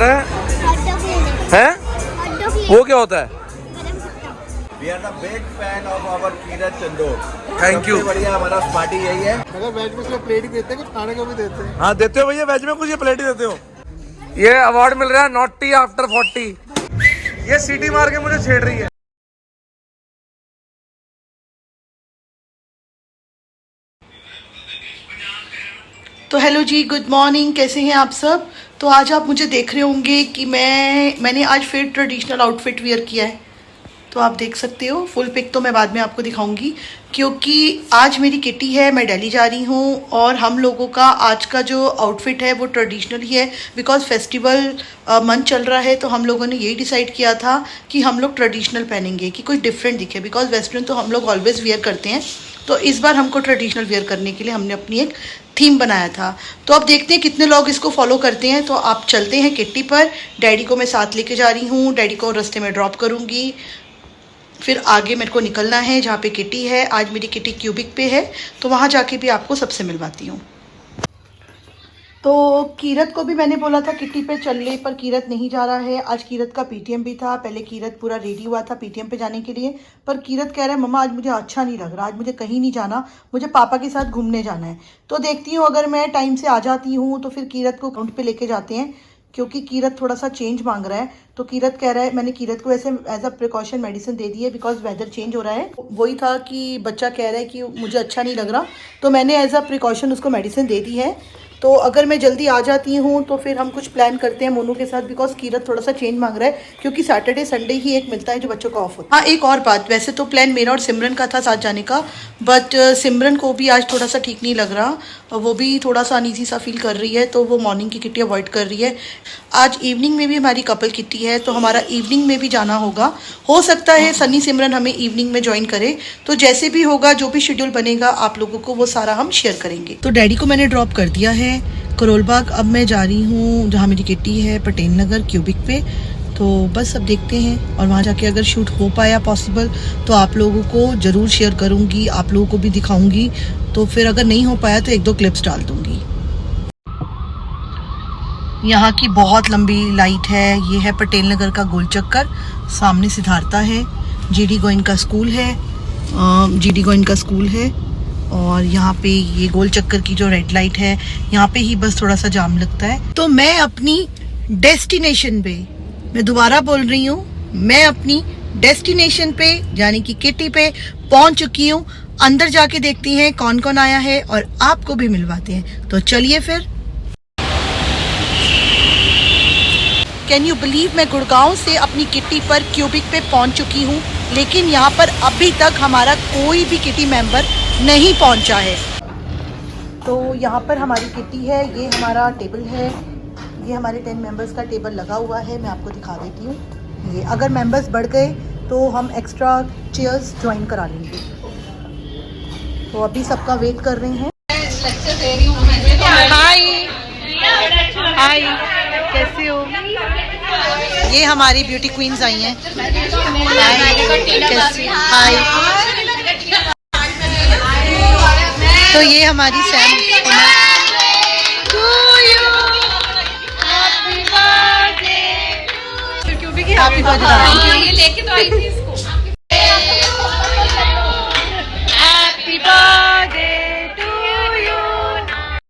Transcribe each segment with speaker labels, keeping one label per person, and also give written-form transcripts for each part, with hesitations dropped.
Speaker 1: है वो क्या होता है?
Speaker 2: We are the big fan of our Kirat Chandor.
Speaker 1: Thank you.
Speaker 2: बढ़िया हमारा पार्टी यही है।
Speaker 3: अगर वेज में सिर्फ प्लेट ही देते हैं, कुछ खाने को भी देते हैं।
Speaker 1: हाँ देते हो भैया, वेज में कुछ ये प्लेट ही देते हो। ये अवार्ड मिल रहा है नॉटी आफ्टर 40। ये सीटी मार के मुझे छेड़ रही है।
Speaker 4: तो हेलो जी, गुड मॉर्निंग, कैसे हैं आप सब। तो आज आप मुझे देख रहे होंगे कि मैंने आज फिर ट्रेडिशनल आउटफिट वेयर किया है। तो आप देख सकते हो, फुल पिक तो मैं बाद में आपको दिखाऊंगी, क्योंकि आज मेरी किटी है, मैं दिल्ली जा रही हूँ और हम लोगों का आज का जो आउटफिट है वो ट्रेडिशनल ही है। बिकॉज फेस्टिवल मंथ चल रहा है, तो हम लोगों ने यही डिसाइड किया था कि हम लोग ट्रेडिशनल पहनेंगे, कि कुछ डिफरेंट दिखे। बिकॉज वेस्टर्न तो हम लोग ऑलवेज वेयर करते हैं, तो इस बार हमको ट्रेडिशनल वेयर करने के लिए हमने अपनी एक थीम बनाया था। तो अब देखते हैं कितने लोग इसको फॉलो करते हैं। तो आप चलते हैं किट्टी पर। डैडी को मैं साथ लेके जा रही हूँ, डैडी को रास्ते में ड्रॉप करूँगी, फिर आगे मेरे को निकलना है जहाँ पे किटी है। आज मेरी किटी क्यूबिक पे है, तो वहाँ जाके भी आपको सबसे मिलवाती हूँ। तो कीरत को भी मैंने बोला था किट्टी पे चल ले, पर कीरत नहीं जा रहा है। आज कीरत का पीटीएम भी था। पहले कीरत पूरा रेडी हुआ था पीटीएम पे जाने के लिए, पर कीरत कह रहा है मम्मा आज मुझे अच्छा नहीं लग रहा, आज मुझे कहीं नहीं जाना, मुझे पापा के साथ घूमने जाना है। तो देखती हूँ, अगर मैं टाइम से आ जाती हूँ तो फिर कीरत को काउंट पे लेके जाते हैं, क्योंकि कीरत थोड़ा सा चेंज मांग रहा है। तो कीरत कह रहा है, मैंने कीरत को ऐसे एज अ प्रिकॉशन मेडिसिन दे दी है, बिकॉज वेदर चेंज हो रहा है। वही था कि बच्चा कह रहा है कि मुझे अच्छा नहीं लग रहा, तो मैंने एज अ प्रिकॉशन उसको मेडिसिन दे दी है। तो अगर मैं जल्दी आ जाती हूँ तो फिर हम कुछ प्लान करते हैं मोनू के साथ, बिकॉज कीरत थोड़ा सा चेंज मांग रहा है, क्योंकि सैटरडे संडे ही एक मिलता है जो बच्चों का ऑफ होता है। हाँ, एक और बात, वैसे तो प्लान मेरा और सिमरन का था साथ जाने का, बट सिमरन को भी आज थोड़ा सा ठीक नहीं लग रहा, वो भी थोड़ा सा अनईजी सा फील कर रही है, तो वो मॉर्निंग की किट्टी अवॉइड कर रही है। आज इवनिंग में भी हमारी कपल किट्टी है, तो हमारा इवनिंग में भी जाना होगा। हो सकता है सनी सिमरन हमें इवनिंग में ज्वाइन करे, तो जैसे भी होगा, जो भी शेड्यूल बनेगा आप लोगों को वो सारा हम शेयर करेंगे। तो डैडी को मैंने ड्रॉप कर दिया है करोल बाग। अब मैं जा रही हूँ जहाँ मेरी किट्टी है, पटेल नगर क्यूबिक पे। तो बस अब देखते हैं, और वहाँ जाके अगर शूट हो पाया पॉसिबल तो आप लोगों को ज़रूर शेयर करूँगी, आप लोगों को भी दिखाऊँगी। तो फिर अगर नहीं हो पाया तो 1-2 क्लिप्स डाल दूँगी। यहाँ की बहुत लंबी लाइट है। ये है पटेल नगर का गोल चक्कर, सामने सिद्धार्था है, जीडी गोइन का स्कूल है, और यहाँ पे ये गोल चक्कर की जो रेड लाइट है, यहाँ पे ही बस थोड़ा सा जाम लगता है। तो मैं अपनी डेस्टिनेशन पे, मैं दोबारा बोल रही हूँ, मैं अपनी डेस्टिनेशन पे यानी कि किटी पे पहुंच चुकी हूँ। अंदर जाके देखती हैं कौन कौन आया है और आपको भी मिलवाते हैं। तो चलिए फिर। कैन यू बिलीव, मैं गुड़गांव से अपनी किटी पर क्यूबिक पे पहुंच चुकी हूँ, लेकिन यहाँ पर अभी तक हमारा कोई भी किटी मेंबर नहीं पहुंचा है। तो यहाँ पर हमारी किटी है, ये हमारा टेबल है, ये हमारे 10 मेंबर्स का टेबल लगा हुआ है। मैं आपको दिखा देती हूँ। ये अगर मेंबर्स बढ़ गए तो हम एक्स्ट्रा चेयर्स ज्वाइन करा लेंगे। तो अभी सबका वेट कर रहे हैं। हाय, कैसे हो? ये हमारी ब्यूटी क्वींस आई हैं। हाय। तो ये हमारी सैम, हैप्पी बर्थडे। ये लेके तो आई थी इसको। Happy birthday to you.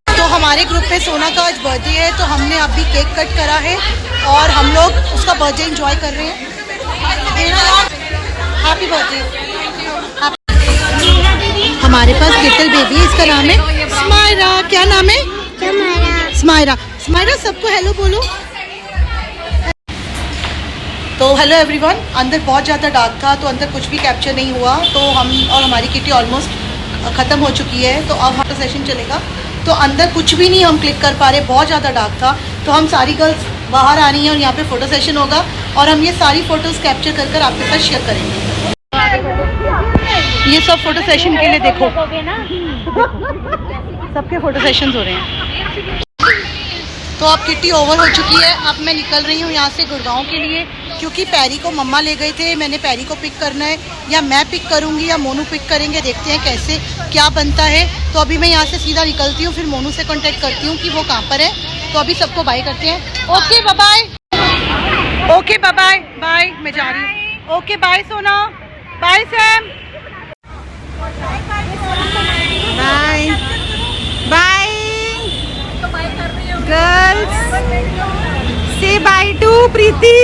Speaker 4: तो हमारे ग्रुप पे सोना का आज बर्थडे है, तो हमने अभी केक कट करा है और हम लोग उसका बर्थडे एंजॉय कर रहे हैं। Happy birthday. हमारे पास लिटिल बेबी है, इसका नाम है स्माइरा। क्या नाम है? स्माइरा। स्माइरा, सबको हेलो बोलो। तो हेलो एवरीवन। अंदर बहुत ज़्यादा डार्क था, तो अंदर कुछ भी कैप्चर नहीं हुआ। तो हम और हमारी किटी ऑलमोस्ट ख़त्म हो चुकी है, तो अब हमारा सेशन चलेगा। तो अंदर कुछ भी नहीं हम क्लिक कर पा रहे, बहुत ज़्यादा डार्क था। तो हम सारी गर्ल्स बाहर आ रही हैं और यहाँ पे फ़ोटो सेशन होगा, और हम ये सारी फ़ोटोज़ कैप्चर कर कर आपके साथ शेयर करेंगे। ये सब फ़ोटो सेशन के लिए देखो, सबके फ़ोटो सेशंस हो रहे हैं। तो अब किट्टी ओवर हो चुकी है। अब मैं निकल रही हूँ यहाँ से गुड़गांव के लिए, क्योंकि पैरी को मम्मा ले गए थे। मैंने पैरी को पिक करना है, या मैं पिक करूँगी या मोनू पिक करेंगे, देखते हैं कैसे क्या बनता है। तो अभी मैं यहाँ से सीधा निकलती हूँ, फिर मोनू से कॉन्टेक्ट करती हूँ कि वो कहाँ पर है। तो अभी सबको बाय करते हैं। Okay, bye bye. Bye bye bye, मैं जा रही हूँ। Okay bye Sona, bye Sam, bye bye girls, से बाय टू प्रीति,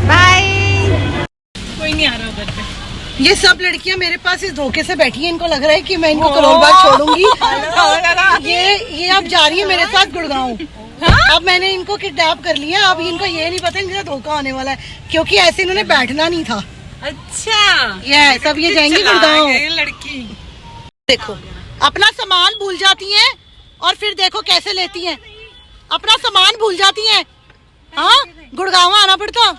Speaker 4: बाय। कोई नहीं आ रहा उधर पे। ये सब लड़कियां मेरे पास इस धोखे से बैठी हैं, इनको लग रहा है कि मैं इनको करोल बाग छोड़ूंगी। ये अब जा रही है मेरे साथ गुड़गांव। अब मैंने इनको किडनैप कर लिया। अब इनको ये नहीं पता इनका धोखा होने वाला है, क्योंकि ऐसे इन्होंने बैठना नहीं था। अच्छा ये सब ये जाएंगी गुड़गांव। लड़की देखो अपना सामान भूल जाती हैं और फिर देखो कैसे लेती हैं, अपना सामान भूल जाती हैं। हाँ गुड़गांव आना पड़ता।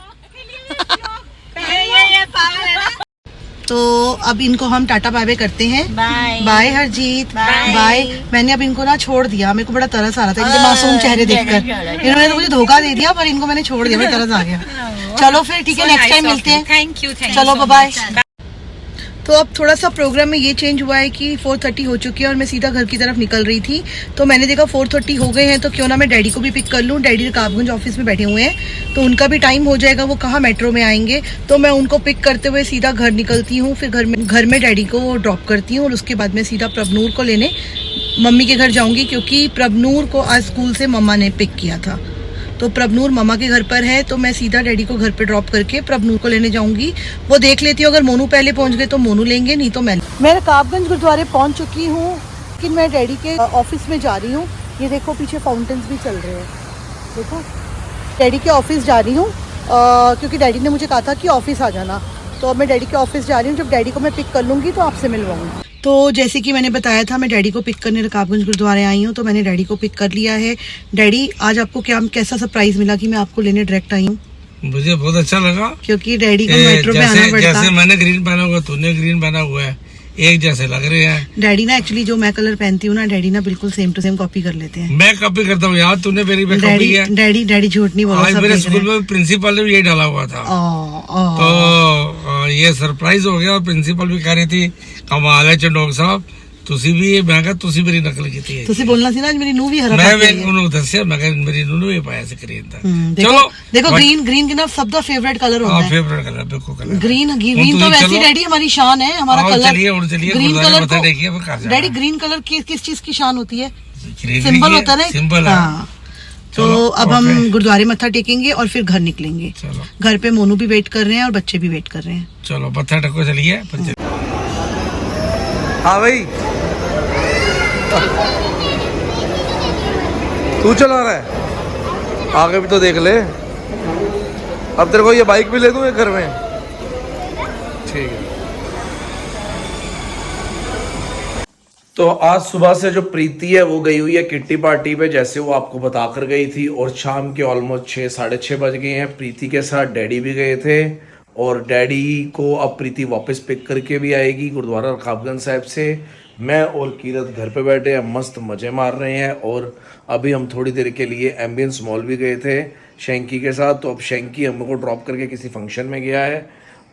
Speaker 4: तो अब इनको हम टाटा बाय बाय करते हैं। Bye bye Harjeet, bye. मैंने अब इनको ना छोड़ दिया, मेरे को बड़ा तरस आ रहा था इनके मासूम चेहरे देखकर। इन्होंने तो मुझे धोखा दे दिया, पर इनको मैंने छोड़ दिया, मेरे तरस आ गया। चलो फिर ठीक है, नेक्स्ट टाइम मिलते हैं। थैंक यू, चलो बाय बाय। तो अब थोड़ा सा प्रोग्राम में ये चेंज हुआ है कि 4:30 हो चुकी है और मैं सीधा घर की तरफ निकल रही थी। तो मैंने देखा 4:30 हो गए हैं, तो क्यों ना मैं डैडी को भी पिक कर लूँ। डैडी रकाबगंज ऑफिस में बैठे हुए हैं, तो उनका भी टाइम हो जाएगा, वो कहाँ मेट्रो में आएंगे। तो मैं उनको पिक करते हुए सीधा घर निकलती हूँ। फिर घर में डैडी को ड्रॉप करती हूँ और उसके बाद मैं सीधा प्रभनूर को लेने मम्मी के घर जाऊँगी, क्योंकि प्रभनूर को आज स्कूल से मम्मा ने पिक किया था। तो प्रभनूर मम्मा के घर पर है, तो मैं सीधा डैडी को घर पे ड्रॉप करके प्रभनूर को लेने जाऊंगी। वो देख लेती हूँ, अगर मोनू पहले पहुंच गए तो मोनू लेंगे, नहीं तो मैं रकाबगंज गुरुद्वारे पहुंच चुकी हूँ, लेकिन मैं डैडी के ऑफिस में जा रही हूँ। ये देखो पीछे फाउंटेन्स भी चल रहे हैं, देखो डैडी के ऑफिस जा रही हूँ, क्योंकि डैडी ने मुझे कहा था कि ऑफिस आ जाना। तो अब मैं डैडी के ऑफिस जा रही हूँ। जब डैडी को मैं पिक कर लूँगी तो आपसे मिलवाऊंगी। तो जैसे कि मैंने बताया था, मैं डैडी को पिक करने रकाबगंज गुरुद्वारे आई हूँ, तो मैंने डैडी को पिक कर लिया है। डैडी आज आपको कैसा सरप्राइज मिला कि मैं आपको लेने डायरेक्ट आई हूँ?
Speaker 5: मुझे बहुत अच्छा लगा,
Speaker 4: क्योंकि डैडी को मेट्रो में आना पड़ता।
Speaker 5: जैसे मैंने ग्रीन पहना हुआ तूने ग्रीन पहना हुआ है, एक जैसे लग रहे हैं।
Speaker 4: डैडी ना एक्चुअली जो मैं कलर पहनती हूँ ना, डैडी ना बिल्कुल सेम टू सेम कॉपी कर लेते हैं।
Speaker 5: मैं कॉपी करता हूँ यार, तूने मेरी पे कॉपी किया।
Speaker 4: डैडी झूठ नहीं बोला।
Speaker 5: आज मेरे स्कूल में प्रिंसिपल ने भी यही डाला हुआ था। तो ये सरप्राइज हो गया। और प्रिंसिपल भी कह रही थी कमाल है चंडोक साहब, तुसी भी मैं कहा तुसी मेरी नकल की थी।
Speaker 4: तुसी बोलना सी ना मेरी नूह भी हरा
Speaker 5: मैं उन्होंने दसिया, मैं कहा मेरी नूह भी पाया से करीन था। चलो
Speaker 4: देखो ग्रीन की ना सबका फेवरेट कलर होता है।
Speaker 5: फेवरेट कलर बिल्कुल कलर
Speaker 4: ग्रीन तो वैसे डैडी हमारी शान है, हमारा कलर।
Speaker 5: चलिए
Speaker 4: ग्रीन कलर
Speaker 5: को
Speaker 4: डैडी ग्रीन कलर किस चीज की शान होती है? सिंबल होता है, सिंबल। तो अब हम गुरुद्वारे मत्था टेकेंगे और फिर घर निकलेंगे। घर पे मोनू भी वेट कर रहे हैं और बच्चे भी वेट कर रहे हैं।
Speaker 5: चलो मत्था टेको, चलिए।
Speaker 1: हाँ भाई तू चला रहा है, आगे भी तो देख ले। अब तेरे को ये बाइक भी ले दूं एक घर में? ठीक है। तो आज सुबह से जो प्रीति है वो गई हुई है किट्टी पार्टी पे, जैसे वो आपको बता कर गई थी। और शाम के ऑलमोस्ट 6-6:30 बज गए हैं। प्रीति के साथ डैडी भी गए थे और डैडी को अब प्रीति वापस पिक करके भी आएगी गुरुद्वारा रकाबगंज साहिब से। मैं और कीरत घर पे बैठे हैं, मस्त मज़े मार रहे हैं। और अभी हम थोड़ी देर के लिए एम्बियंस मॉल भी गए थे शैंकी के साथ। तो अब शैंकी हमको ड्रॉप करके किसी फंक्शन में गया है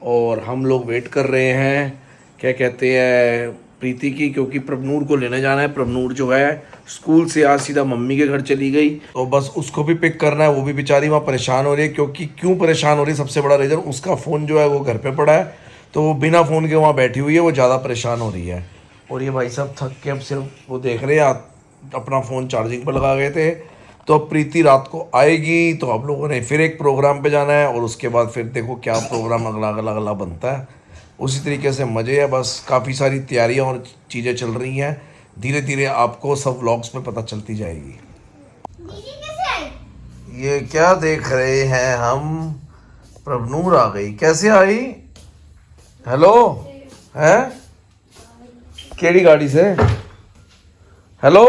Speaker 1: और हम लोग वेट कर रहे हैं क्या कहते हैं प्रीति की, क्योंकि प्रभनूर को लेने जाना है। प्रभनूर जो है स्कूल से आज सीधा मम्मी के घर चली गई, तो बस उसको भी पिक करना है। वो भी बेचारी वहाँ परेशान हो रही है, क्योंकि क्यों परेशान हो रही है सबसे बड़ा रीज़न उसका फ़ोन जो है वो घर पे पड़ा है, तो वो बिना फ़ोन के वहाँ बैठी हुई है, वो ज़्यादा परेशान हो रही है। और ये भाई साहब थक के अब सिर्फ वो देख रहे हैं, अपना फ़ोन चार्जिंग पर लगा गए थे। तो अब प्रीति रात को आएगी, तो आप लोगों ने फिर एक प्रोग्राम पे जाना है और उसके बाद फिर देखो क्या प्रोग्राम अगला बनता है। उसी तरीके से मज़े है, बस काफ़ी सारी तैयारियां और चीज़ें चल रही हैं। धीरे धीरे आपको सब व्लॉग्स में पता चलती जाएगी। ये क्या देख रहे हैं हम? प्रभनूर आ गई। कैसे आई? हेलो है केड़ी गाड़ी से? हेलो।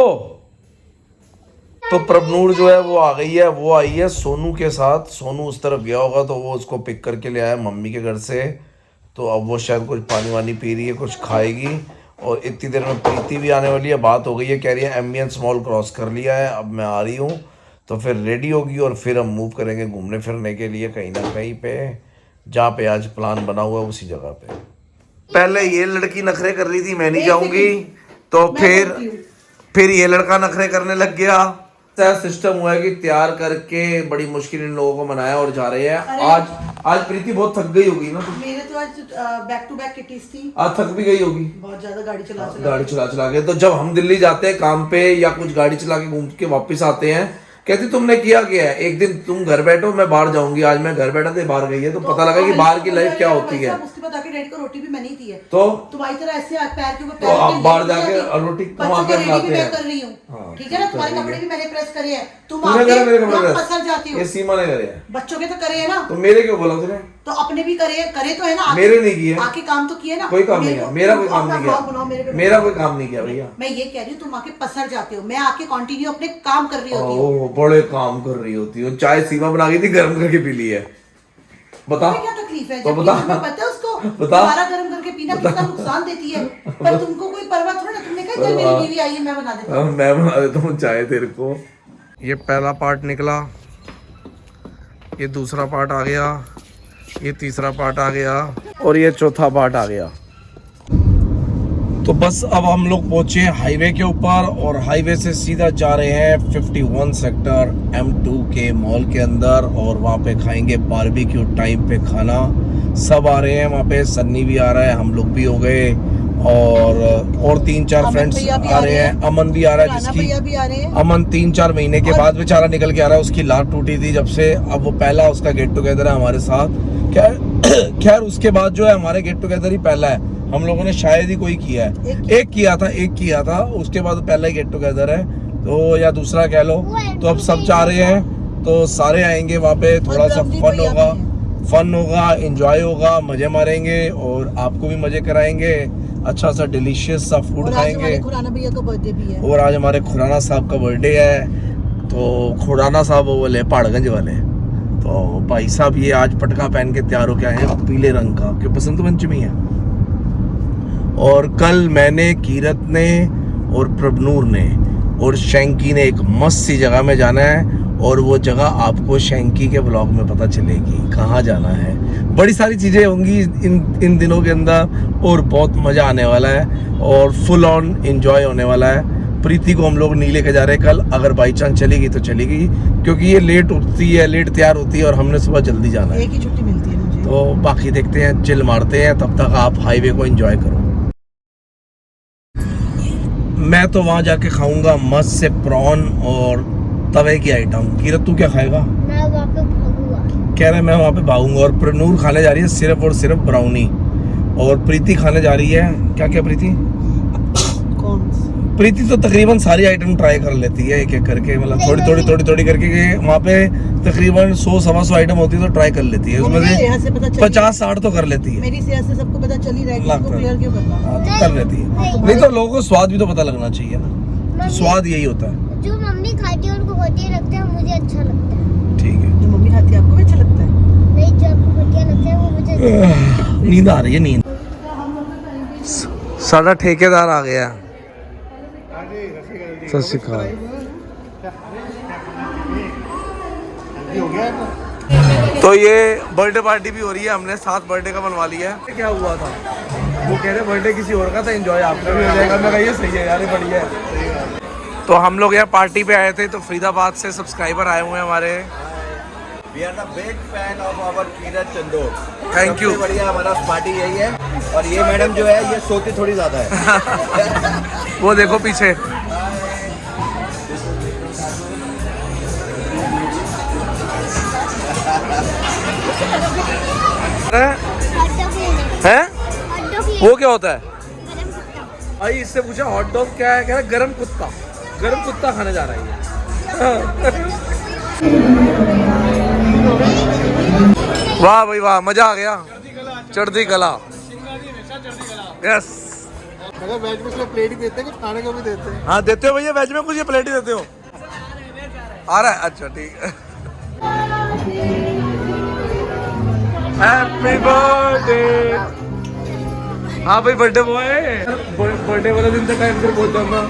Speaker 1: तो प्रभनूर जो है वो आ गई है, वो आई है सोनू के साथ। सोनू उस तरफ गया होगा तो वो उसको पिक करके ले आया मम्मी के घर से। तो अब वो शायद कुछ पानी वानी पी रही है, कुछ खाएगी। और इतनी देर में प्रीति भी आने वाली है। बात हो गई है, कह रही है एम्बियंस मॉल क्रॉस कर लिया है, अब मैं आ रही हूँ। तो फिर रेडी होगी और फिर हम मूव करेंगे घूमने फिरने के लिए कहीं ना कहीं पे, जहाँ पे आज प्लान बना हुआ है उसी जगह पे। पहले ये लड़की नखरे कर रही थी मैं नहीं जाऊँगी, तो फिर ये लड़का नखरे करने लग गया। ऐसा सिस्टम हुआ है कि तैयार करके बड़ी मुश्किल इन लोगों को मनाया और जा रहे हैं। आज प्रीति बहुत थक गई होगी ना?
Speaker 4: मेरे तो आज बैक टू बैक किटीज थी।
Speaker 1: आज थक भी गई होगी
Speaker 4: बहुत ज्यादा, गाड़ी
Speaker 1: चला के। तो जब हम दिल्ली जाते हैं काम पे या कुछ गाड़ी चला के घूम के वापस आते हैं, कहती तुमने किया क्या है, एक दिन तुम घर बैठो मैं बाहर जाऊंगी। आज मैं घर बैठा थे, बाहर गई है, तो पता लगा कि बाहर की लाइफ क्या होती है।
Speaker 4: उसके बाद आके डैडी को रोटी भी मैंने ही दी है।
Speaker 1: तो
Speaker 4: तुम्हारी तरह ऐसे पैर के ऊपर
Speaker 1: तो आप बाहर जाके रोटी कमा के लाते हैं।
Speaker 4: कर रही हूँ, ठीक है ना? तुम्हारे कपड़े भी मैंने प्रेस करे हैं, तुम
Speaker 1: मेरे कपड़े
Speaker 4: पसंद जाती हो।
Speaker 1: ये सीमा ने करे हैं,
Speaker 4: बच्चों के तो करे है ना।
Speaker 1: तो मेरे क्यों बोला तूने?
Speaker 4: तो अपने भी करे तो है ना।
Speaker 1: मेरे नहीं किए,
Speaker 4: आके काम तो किए ना।
Speaker 1: कोई काम नहीं किया, मेरा कोई काम नहीं किया, मेरा कोई काम नहीं किया भैया।
Speaker 4: मैं ये कह रही हूँ तुम आके पसर जाते हो, मैं आके कंटिन्यू अपने काम कर रही होती हूँ।
Speaker 1: ओ बड़े काम कर रही होती हो। चाय सीमा बना गई थी, गर्म करके पी ली है। बता
Speaker 4: क्या तकलीफ है?
Speaker 1: तो बता,
Speaker 4: पता है उसको
Speaker 1: बता,
Speaker 4: दोबारा गर्म करके पीना कितना नुकसान देती है, पर तुमको कोई परवाह थोड़ा ना। तुमने कहा चल मेरी बीवी आई है मैं बना देता हूँ।
Speaker 1: मैं बना देता हूँ चाय तेरे को। ये पहला पार्ट निकला, ये दूसरा पार्ट आ गया, ये तीसरा पार्ट आ गया और ये चौथा पार्ट आ गया। तो बस अब हम लोग पहुंचे हाईवे के ऊपर और हाईवे से सीधा जा रहे हैं 51 सेक्टर M2 के मॉल के अंदर और वहाँ पे खाएंगे बारबेक्यू टाइम पे खाना। सब आ रहे हैं वहाँ पे, सन्नी भी आ रहा है, हम लोग भी हो गए और 3-4 फ्रेंड्स आ रहे हैं। अमन भी आ रहा है, जिसकी अमन 3-4 महीने के बाद बेचारा निकल के आ रहा है। उसकी लात टूटी थी जब से, अब वो पहला उसका गेट टुगेदर है हमारे साथ। खैर उसके बाद जो है हमारे गेट टुगेदर ही पहला है, हम लोगों ने शायद ही कोई किया है। एक किया था, उसके बाद पहला ही गेट टुगेदर है, तो या दूसरा कह लो। तो अब सब जा रहे हैं, तो सारे आएंगे वहाँ पे, थोड़ा सा फन होगा, एंजॉय होगा, मजे मारेंगे और आपको भी मजे कराएंगे। अच्छा सा डिलीशियस सा फूड खाएंगे।
Speaker 4: खुराना भैया का बर्थडे भी है
Speaker 1: और आज हमारे खुराना साहब का बर्थडे है। तो खुराना साहब वो वाले पहाड़गंज वाले, तो भाई साहब ये आज पटका पहन के तैयार हो के आए हैं पीले रंग का, क्योंकि बसंत पंचमी है। और कल मैंने, कीरत ने और प्रभनूर ने और शैंकी ने एक मस्त सी जगह में जाना है और वो जगह आपको शैंकी के ब्लॉग में पता चलेगी कहाँ जाना है। बड़ी सारी चीज़ें होंगी इन दिनों के अंदर और बहुत मज़ा आने वाला है और फुल ऑन एंजॉय होने वाला है। प्रीति को हम लोग नहीं लेके जा रहे कल, अगर बाई चांस चलेगी तो चलेगी, क्योंकि ये लेट उठती है, लेट तैयार होती है और हमने सुबह जल्दी जाना है।
Speaker 4: एक ही छुट्टी मिलती है मुझे।
Speaker 1: तो बाकी देखते हैं, चिल मारते हैं, तब तक आप हाईवे को एंजॉय करो। मैं तो वहाँ जाके खाऊंगा मस्त से प्रॉन और तवे की आइटम। कीरत तू क्या खाएगा?
Speaker 6: मैं वहाँ पे भागूंगा।
Speaker 1: कह रहे हैं मैं वहाँ पे भागूंगा। और प्रनूर खाने जा रही है सिर्फ और सिर्फ ब्राउनी, और प्रीति खाने जा रही है क्या क्या प्रीति? प्रीति तो तकरीबन सारी आइटम ट्राई कर लेती है एक एक करके, मतलब थोड़ी करके। वहाँ पे तकरीबन 100-125 आइटम होती है तो ट्राई कर लेती है, उसमें से 50-60 तो कर लेती है।
Speaker 4: मेरी सेहत से सबको पता चल ही रहा है कि इसको क्लियर क्यों करना।
Speaker 1: हाँ, तो कर लेती है। नहीं तो लोगों को स्वाद भी तो पता लगना चाहिए ना, तो स्वाद यही होता है।
Speaker 6: जो मम्मी खाती है उनको घोटिया लगता है, मुझे अच्छा लगता है।
Speaker 1: ठीक है,
Speaker 4: जो मम्मी खाती है आपको भी अच्छा लगता है?
Speaker 6: नहीं, जो आपको घोटिया लगता है वो मुझे अच्छा लगता है।
Speaker 1: नींद आ रही है, नींद। सारा ठेकेदार आ गया। सत श्री अकाल। तो ये बर्थडे पार्टी भी हो रही है, हमने साथ बर्थडे का बनवा लिया है। क्या हुआ था, वो कह रहे बर्थडे किसी और का था, एंजॉय आपका भी हो जाएगा। मैं कहा ये सही है यार, ये बढ़िया है। तो हम लोग यहाँ पार्टी पे आए थे, तो फरीदाबाद से सब्सक्राइबर आए हुए हैं हमारे।
Speaker 2: We are the big fan of our Kirat Chandor.
Speaker 1: Thank you।
Speaker 2: सबसे बढ़िया हमारा पार्टी यही है। और ये मैडम जो है ये सोती थोड़ी ज्यादा है।
Speaker 1: वो देखो पीछे। है वो क्या होता है भाई? इससे पूछा हॉट डॉग क्या है, कह रहा गरम कुत्ता। गरम कुत्ता खाने जा रहा है। वाह भाई वाह, मजा आ गया। चढ़ती कला, यस।
Speaker 3: अगर वेज में सिर्फ प्लेट ही देते हैं, कुछ खाने को भी देते हैं।
Speaker 1: हाँ देते हो भैया, वेज में कुछ ये प्लेट ही देते हो? आ रहा है, अच्छा ठीक है। Happy birthday. हाँ भाई बर्थडे बॉय, बर्थडे वाले दिन तक टाइम से पहुंच जाऊंगा।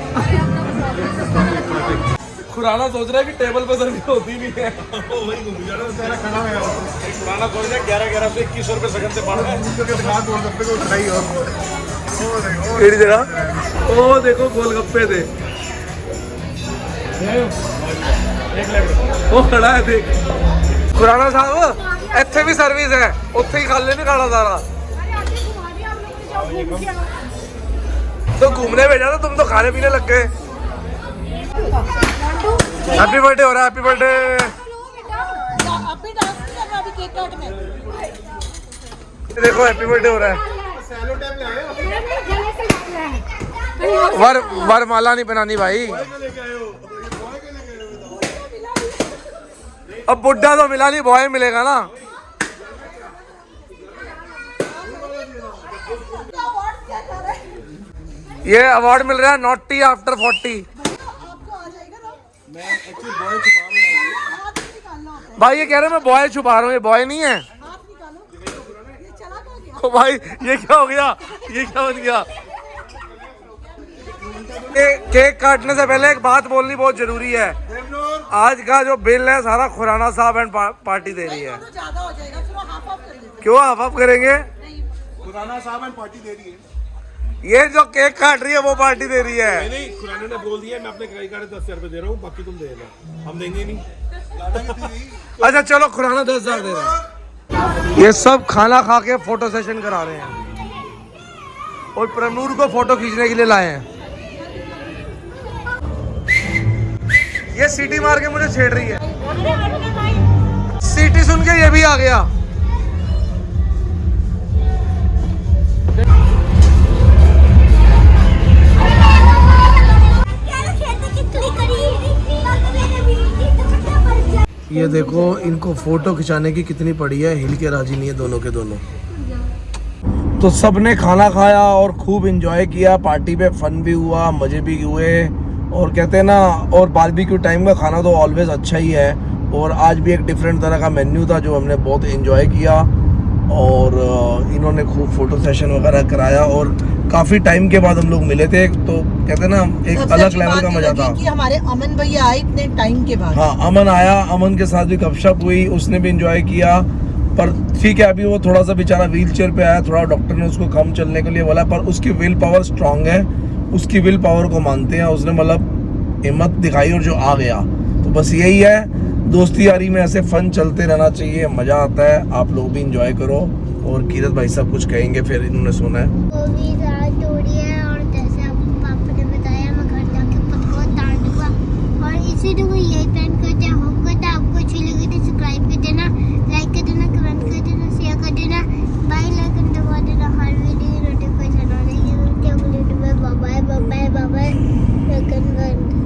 Speaker 1: खुराना सोच रहा है कि टेबल पर सर्विस होती नहीं है, वही घूम जा रहा है। खुराना सोच रहा है 11 से 21 रुपए सेकंड से बढ़ गए। जगह ओ देखो गोलगप्पे थे।
Speaker 5: वो खड़ा है देख खुराना साहब ਇੱਥੇ ਵੀ ਸਰਵਿਸ ਹੈ ਉੱਥੇ ਹੀ ਖਾ ਲੈਣੇ ਖਾਣਾ सारा तो घूमने भेजा तो तुम तो खाने पीने लग गए हैप्पी बर्थडे हो रहा है हैप्पी बर्थडे देखो हैप्पी बर्थडे हो रहा है वरमाला नहीं बनानी भाई अब बुड्ढा तो मिला नहीं बॉय मिलेगा ना ये अवार्ड मिल रहा है नॉटी आफ्टर 40 भाई ये कह रहे हैं मैं बॉय छुपा रहा हूँ ये बॉय नहीं है ओ भाई ये क्या हो गया ये क्या हो गया केक काटने से पहले एक बात बोलनी बहुत जरूरी है आज का जो बिल है सारा खुराना साहब एंड पार्टी दे रही है क्यों हाफ ऑफ करेंगे
Speaker 3: खुराना साहब एंड पार्टी दे रही है
Speaker 5: ये जो केक काट रही है वो पार्टी दे रही है
Speaker 3: नहीं खुराना ने बोल दिया मैं अपने क्रेडिट कार्ड 10,000 रुपए दे रहा हूँ बाकी तुम दे देना हम देंगे नहीं
Speaker 5: अच्छा चलो खुराना 10,000 दे रहा है ये सब खाना खा के फोटो सेशन करा रहे हैं और प्रनूर को फोटो खींचने के लिए लाए हैं ये सीटी मार के मुझे छेड़ रही है सीटी सुन के ये भी आ गया ये देखो इनको फोटो खिंचाने की कितनी पड़ी है हिल के राजी नहीं है दोनों के दोनों तो सबने खाना खाया और खूब एंजॉय किया पार्टी पे फन भी हुआ मजे भी हुए और कहते हैं ना और बारबेक्यू टाइम का खाना तो ऑलवेज अच्छा ही है और आज भी एक डिफरेंट तरह का मेन्यू था जो हमने बहुत एंजॉय किया और इन्होंने खूब फोटो सेशन वगैरह कराया और काफ़ी टाइम के बाद हम लोग मिले थे तो कहते हैं ना एक अलग लेवल का मजा था
Speaker 4: कि हमारे अमन भैया आए इतने टाइम के बाद।
Speaker 5: हाँ अमन आया अमन के साथ भी गपशप हुई उसने भी एंजॉय किया पर ठीक है अभी वो थोड़ा सा बेचारा व्हील चेयर पे आया थोड़ा डॉक्टर ने उसको कम चलने के लिए बोला पर उसकी विल पावर स्ट्रांग है उसकी विल पावर को मानते हैं उसने मतलब हिम्मत दिखाई और जो आ गया तो बस यही है दोस्ती यारी में ऐसे फन चलते रहना चाहिए मजा आता है आप लोग भी इंजॉय करो और कीरत भाई साहब कुछ कहेंगे फिर इन्होंने सुना है
Speaker 6: वो भी रात हो रही है और जैसे आपको पापा ने बताया मैं घर जाके खुद को डांटूंगा और इसीलिए वो यही प्लान करते हैं होप करता है आपको अच्छी लगी तो सब्सक्राइब कर देना लाइक कर देना कमेंट कर देना शेयर कर देना बाय लाइक दबा देना हर वीडियो नोटिफिकेशन आने के लिए bye bye bye bye bye